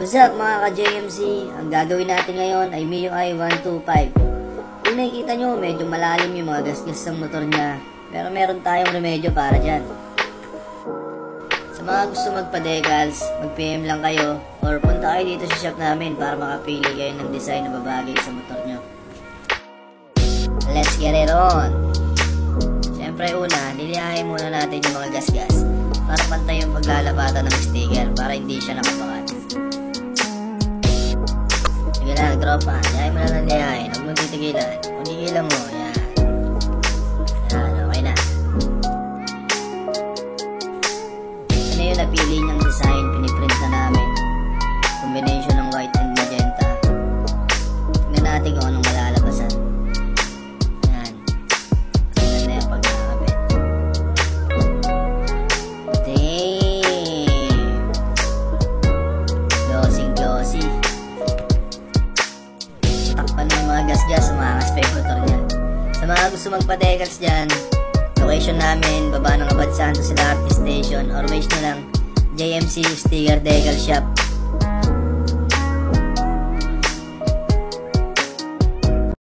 What's up mga ka-JMC? Ang gagawin natin ngayon ay MIUI 125. Kung nakikita nyo, medyo malalim yung mga gasgas ng motor niya. Pero meron tayong remedyo para dyan. Sa mga gusto magpa-decals, mag-PM lang kayo or punta kayo dito sa shop namin para makapili kayo ng design na babagay sa motor nyo. Let's get it on! Siyempre una, nilihain muna natin yung mga gasgas para pantay yung paglalapatan ng sticker para hindi siya nakapakat. Sige lang, tropa. Lihain mo na ng lihain. Huwag mong titigilan. Kung tigilan mo, yan. Yan, okay na. Ito na yung napili niyang design. Piniprint na namin. Combination ng white and magenta. Tingnan natin kung anong malalabasan. Yan. Tingnan na yung pagkakabit. Damn! Glossy. Takpan na yung mga gas-gas sa mga spec motor niya. Sa mga gusto magpa-decals dyan, location namin, baba ng Abad Santos Ilarte Station, or wish nyo lang JMC Sticker Decal Shop.